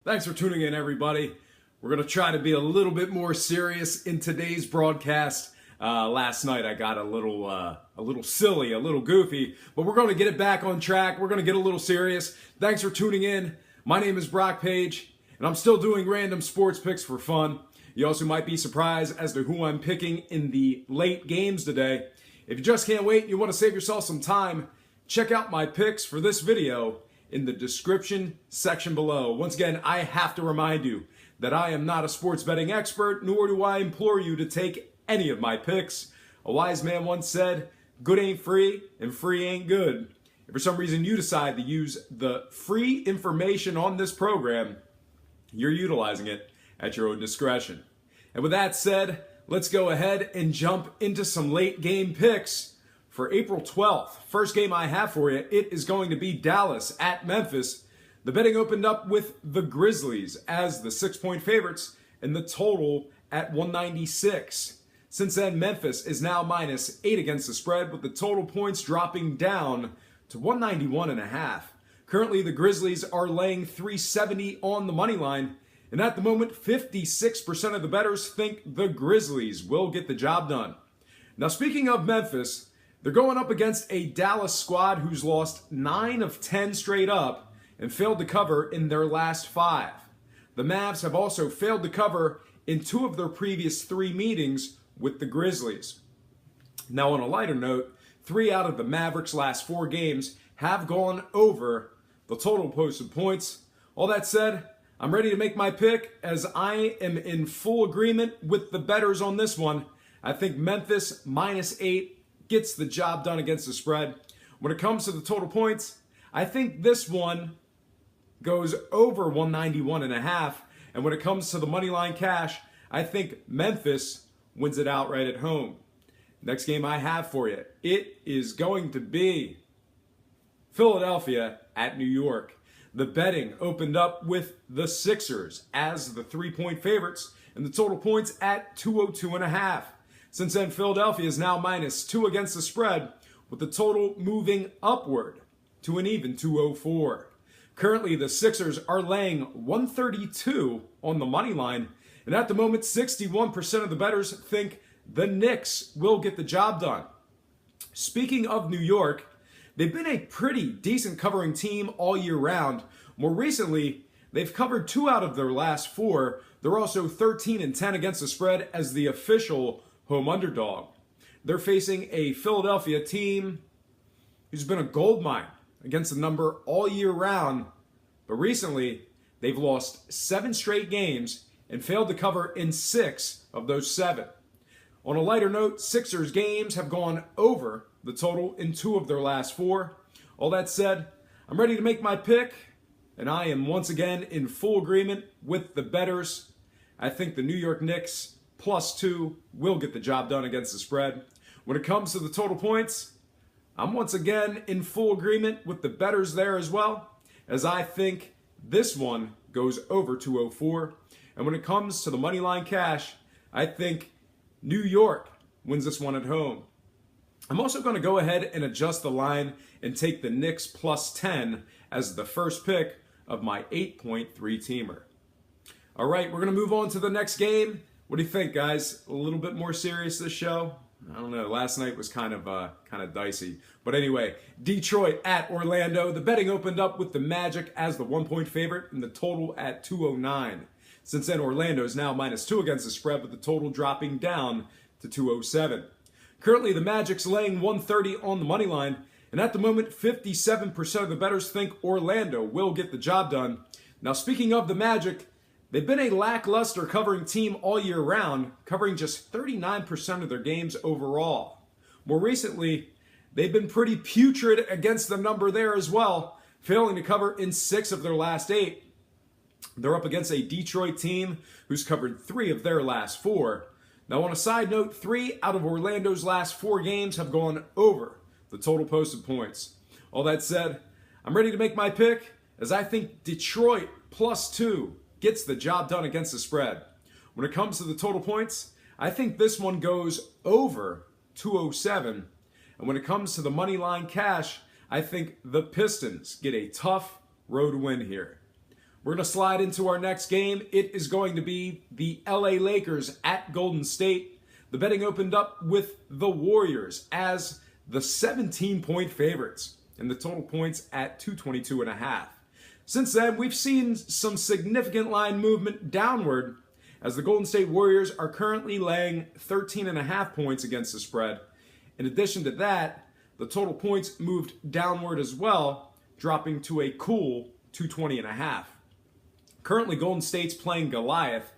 Thanks for tuning in, everybody. We're going to try to be a little bit more serious in today's broadcast. Last night I got a little silly, a little goofy, but we're going to get it back on track. We're going to get a little serious. Thanks for tuning in. My name is Brock Page, and I'm still doing random sports picks for fun. You also might be surprised as to who I'm picking in the late games today. If you just can't wait and you want to save yourself some time, check out my picks for this video in the description section below. Once again, I have to remind you that I am not a sports betting expert, nor do I implore you to take any of my picks. A wise man once said, good ain't free and free ain't good. If for some reason you decide to use the free information on this program, you're utilizing it at your own discretion. And with that said, let's go ahead and jump into some late game picks. For April 12th, first game I have for you, it is going to be Dallas at Memphis. The betting opened up with the Grizzlies as the 6-point favorites and the total at 196. Since then, Memphis is now -8 against the spread with the total points dropping down to 191.5. Currently, the Grizzlies are laying 370 on the money line, and at the moment, 56% of the bettors think the Grizzlies will get the job done. Now, speaking of Memphis, they're going up against a Dallas squad who's lost 9 of 10 straight up and failed to cover in their last 5. The Mavs have also failed to cover in 2 of their previous 3 meetings with the Grizzlies. Now, on a lighter note, 3 out of the Mavericks' last 4 games have gone over the total posted points. All that said, I'm ready to make my pick as I am in full agreement with the bettors on this one. I think Memphis -8 gets the job done against the spread. When it comes to the total points, I think this one goes over 191.5. And when it comes to the money line cash, I think Memphis wins it outright at home. Next game I have for you, it is going to be Philadelphia at New York. The betting opened up with the Sixers as the 3-point favorites and the total points at 202.5. Since then, Philadelphia is now -2 against the spread, with the total moving upward to an even 204. Currently, the Sixers are laying 132 on the money line, and at the moment, 61% of the bettors think the Knicks will get the job done. Speaking of New York, they've been a pretty decent covering team all year round. More recently, they've covered 2 out of their last 4. They're also 13-10 against the spread as the official home underdog. They're facing a Philadelphia team who's been a gold mine against the number all year round, but recently they've lost 7 straight games and failed to cover in 6 of those 7. On a lighter note, Sixers games have gone over the total in 2 of their last 4. All that said, I'm ready to make my pick, and I am once again in full agreement with the bettors. I think the New York Knicks +2 will get the job done against the spread. When it comes to the total points, I'm once again in full agreement with the bettors there as well, as I think this one goes over 204. And when it comes to the money line cash, I think New York wins this one at home. I'm also going to go ahead and adjust the line and take the Knicks +10 as the first pick of my 8.3-teamer. All right, we're going to move on to the next game. What do you think, guys? A little bit more serious this show? I don't know. Last night was kind of dicey. But anyway, Detroit at Orlando. The betting opened up with the Magic as the 1-point favorite and the total at 209. Since then, Orlando is now -2 against the spread, with the total dropping down to 207. Currently, the Magic's laying 130 on the money line, and at the moment, 57% of the bettors think Orlando will get the job done. Now, speaking of the Magic, they've been a lackluster covering team all year round, covering just 39% of their games overall. More recently, they've been pretty putrid against the number there as well, failing to cover in 6 of their last 8. They're up against a Detroit team who's covered 3 of their last 4. Now, on a side note, 3 out of Orlando's last 4 games have gone over the total posted points. All that said, I'm ready to make my pick, as I think Detroit +2 gets the job done against the spread. When it comes to the total points, I think this one goes over 207. And when it comes to the money line cash, I think the Pistons get a tough road win here. We're going to slide into our next game. It is going to be the LA Lakers at Golden State. The betting opened up with the Warriors as the 17-point favorites, and the total points at 222.5. Since then, we've seen some significant line movement downward as the Golden State Warriors are currently laying 13.5 points against the spread. In addition to that, the total points moved downward as well, dropping to a cool 220.5. Currently, Golden State's playing Goliath,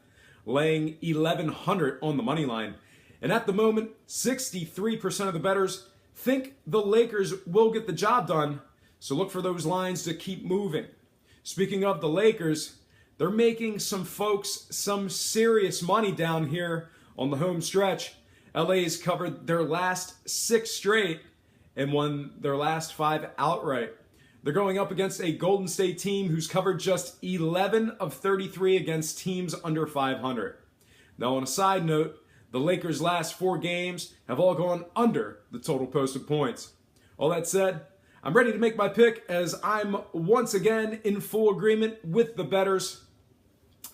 laying 1,100 on the money line. And at the moment, 63% of the bettors think the Lakers will get the job done, so look for those lines to keep moving. Speaking of the Lakers, they're making some folks some serious money down here on the home stretch. LA's covered their last 6 straight and won their last 5 outright. They're going up against a Golden State team who's covered just 11 of 33 against teams under 500. Now, on a side note, the Lakers' last 4 games have all gone under the total posted points. All that said, I'm ready to make my pick as I'm once again in full agreement with the bettors.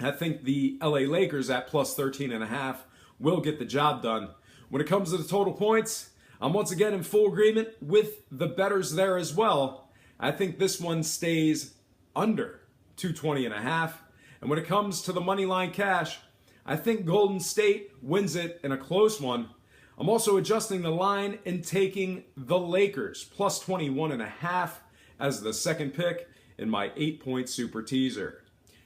I think the LA Lakers at plus 13.5 will get the job done. When it comes to the total points, I'm once again in full agreement with the bettors there as well. I think this one stays under 220.5. And when it comes to the money line cash, I think Golden State wins it in a close one. I'm also adjusting the line and taking the Lakers plus 21.5 as the second pick in my 8-point super teaser.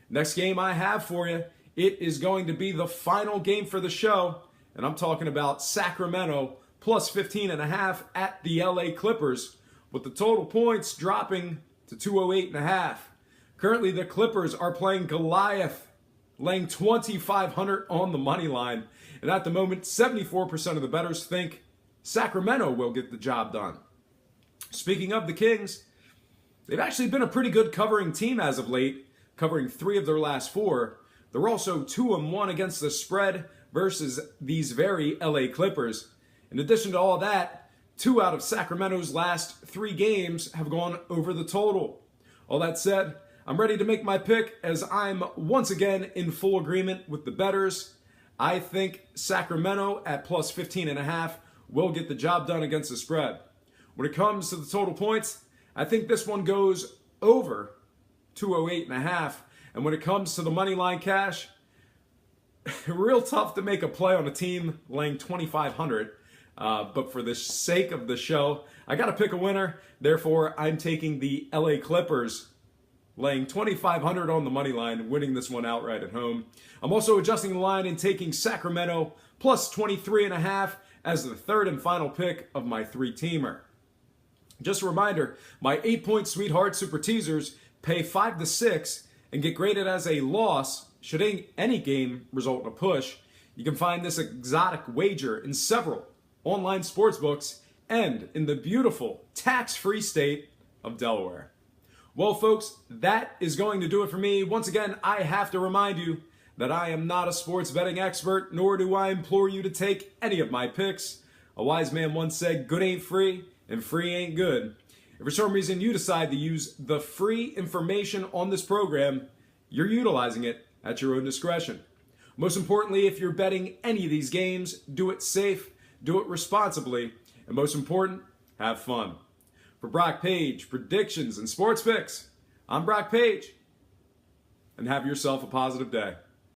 Next game I have for you, it is going to be the final game for the show, and I'm talking about Sacramento plus 15.5 at the LA Clippers, with the total points dropping to 208.5. Currently, the Clippers are playing Goliath, laying 2,500 on the money line. And at the moment, 74% of the bettors think Sacramento will get the job done. Speaking of the Kings, they've actually been a pretty good covering team as of late, covering 3 of their last 4. They're also 2-1 against the spread versus these very LA Clippers. In addition to all that, 2 out of Sacramento's last 3 games have gone over the total. All that said, I'm ready to make my pick as I'm once again in full agreement with the bettors. I think Sacramento at plus 15.5 will get the job done against the spread. When it comes to the total points, I think this one goes over 208.5. And when it comes to the money line cash, real tough to make a play on a team laying 2,500. But for the sake of the show, I got to pick a winner. Therefore, I'm taking the LA Clippers, laying 2,500 on the money line, winning this one outright at home. I'm also adjusting the line and taking Sacramento plus 23.5 as the third and final pick of my 3-teamer. Just a reminder, my 8-point Sweetheart Super Teasers pay 5 to 6 and get graded as a loss should any game result in a push. You can find this exotic wager in several online sportsbooks and in the beautiful tax-free state of Delaware. Well, folks, that is going to do it for me. Once again, I have to remind you that I am not a sports betting expert, nor do I implore you to take any of my picks. A wise man once said, good ain't free, and free ain't good. If for some reason you decide to use the free information on this program, you're utilizing it at your own discretion. Most importantly, if you're betting any of these games, do it safe, do it responsibly, and most important, have fun. For Brock Page, predictions and sports picks, I'm Brock Page, and have yourself a positive day.